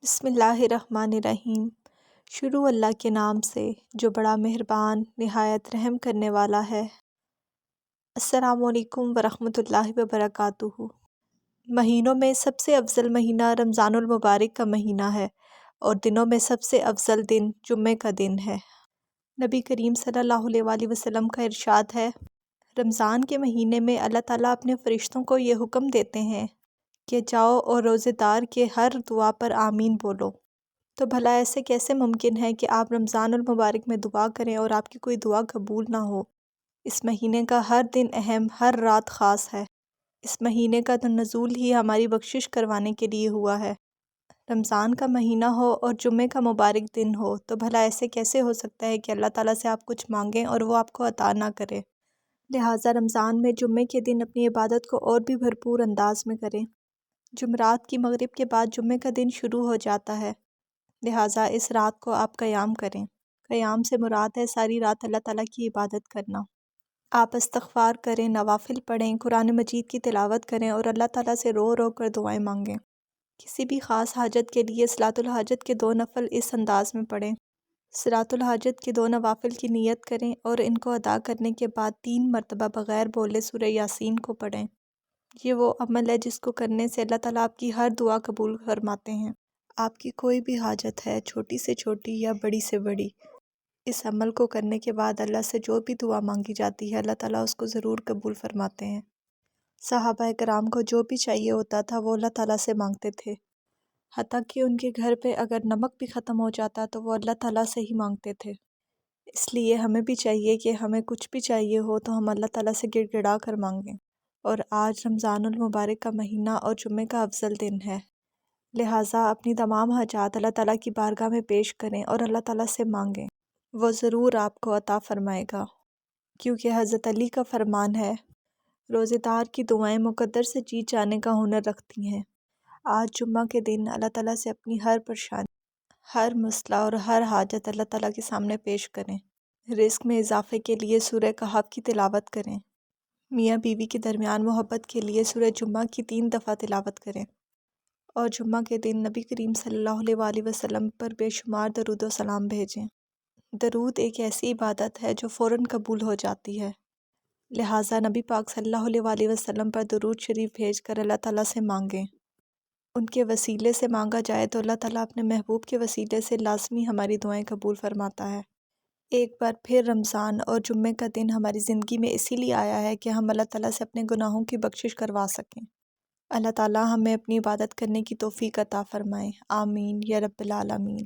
بسم اللہ الرحمن الرحیم۔ شروع اللہ کے نام سے جو بڑا مہربان نہایت رحم کرنے والا ہے۔ السلام علیکم ورحمۃ اللہ وبرکاتہ۔ مہینوں میں سب سے افضل مہینہ رمضان المبارک کا مہینہ ہے اور دنوں میں سب سے افضل دن جمعے کا دن ہے۔ نبی کریم صلی اللہ علیہ وآلہ وسلم کا ارشاد ہے، رمضان کے مہینے میں اللہ تعالیٰ اپنے فرشتوں کو یہ حکم دیتے ہیں کہ جاؤ اور روزے دار کے ہر دعا پر آمین بولو۔ تو بھلا ایسے کیسے ممکن ہے کہ آپ رمضان المبارک میں دعا کریں اور آپ کی کوئی دعا قبول نہ ہو؟ اس مہینے کا ہر دن اہم، ہر رات خاص ہے۔ اس مہینے کا تو نزول ہی ہماری بخشش کروانے کے لیے ہوا ہے۔ رمضان کا مہینہ ہو اور جمعے کا مبارک دن ہو تو بھلا ایسے کیسے ہو سکتا ہے کہ اللہ تعالیٰ سے آپ کچھ مانگیں اور وہ آپ کو عطا نہ کرے؟ لہٰذا رمضان میں جمعے کے دن اپنی عبادت کو اور بھی بھرپور انداز میں کریں۔ جمعرات کی مغرب کے بعد جمعے کا دن شروع ہو جاتا ہے، لہٰذا اس رات کو آپ قیام کریں۔ قیام سے مراد ہے ساری رات اللہ تعالیٰ کی عبادت کرنا۔ آپ استغفار کریں، نوافل پڑھیں، قرآن مجید کی تلاوت کریں اور اللہ تعالیٰ سے رو رو کر دعائیں مانگیں۔ کسی بھی خاص حاجت کے لیے صلاۃ الحاجت کے 2 نفل اس انداز میں پڑھیں۔ صلاۃ الحاجت کے 2 نوافل کی نیت کریں اور ان کو ادا کرنے کے بعد 3 مرتبہ بغیر بولے سورہ یاسین کو پڑھیں۔ یہ وہ عمل ہے جس کو کرنے سے اللہ تعالیٰ آپ کی ہر دعا قبول فرماتے ہیں۔ آپ کی کوئی بھی حاجت ہے، چھوٹی سے چھوٹی یا بڑی سے بڑی، اس عمل کو کرنے کے بعد اللہ سے جو بھی دعا مانگی جاتی ہے اللہ تعالیٰ اس کو ضرور قبول فرماتے ہیں۔ صحابہ کرام کو جو بھی چاہیے ہوتا تھا وہ اللہ تعالیٰ سے مانگتے تھے، حتیٰ کہ ان کے گھر پہ اگر نمک بھی ختم ہو جاتا تو وہ اللہ تعالیٰ سے ہی مانگتے تھے۔ اس لیے ہمیں بھی چاہیے کہ ہمیں کچھ بھی چاہیے ہو تو ہم اللہ تعالیٰ سے گڑ گڑا کر مانگیں۔ اور آج رمضان المبارک کا مہینہ اور جمعے کا افضل دن ہے، لہٰذا اپنی تمام حاجات اللہ تعالیٰ کی بارگاہ میں پیش کریں اور اللہ تعالیٰ سے مانگیں، وہ ضرور آپ کو عطا فرمائے گا، کیونکہ حضرت علی کا فرمان ہے، روزے دار کی دعائیں مقدر سے جیت جانے کا ہنر رکھتی ہیں۔ آج جمعہ کے دن اللہ تعالیٰ سے اپنی ہر پریشانی، ہر مسئلہ اور ہر حاجت اللہ تعالیٰ کے سامنے پیش کریں۔ رزق میں اضافے کے لیے سورہ کہف کی تلاوت کریں۔ میاں بیوی کے درمیان محبت کے لیے سورہ جمعہ کی 3 دفعہ تلاوت کریں، اور جمعہ کے دن نبی کریم صلی اللہ علیہ وآلہ وسلم پر بے شمار درود و سلام بھیجیں۔ درود ایک ایسی عبادت ہے جو فوراً قبول ہو جاتی ہے، لہٰذا نبی پاک صلی اللہ علیہ وآلہ وسلم پر درود شریف بھیج کر اللہ تعالیٰ سے مانگیں۔ ان کے وسیلے سے مانگا جائے تو اللہ تعالیٰ اپنے محبوب کے وسیلے سے لازمی ہماری دعائیں قبول فرماتا ہے۔ ایک بار پھر رمضان اور جمعے کا دن ہماری زندگی میں اسی لیے آیا ہے کہ ہم اللہ تعالیٰ سے اپنے گناہوں کی بخشش کروا سکیں۔ اللہ تعالیٰ ہمیں اپنی عبادت کرنے کی توفیق عطا فرمائے، آمین یا رب العالمین۔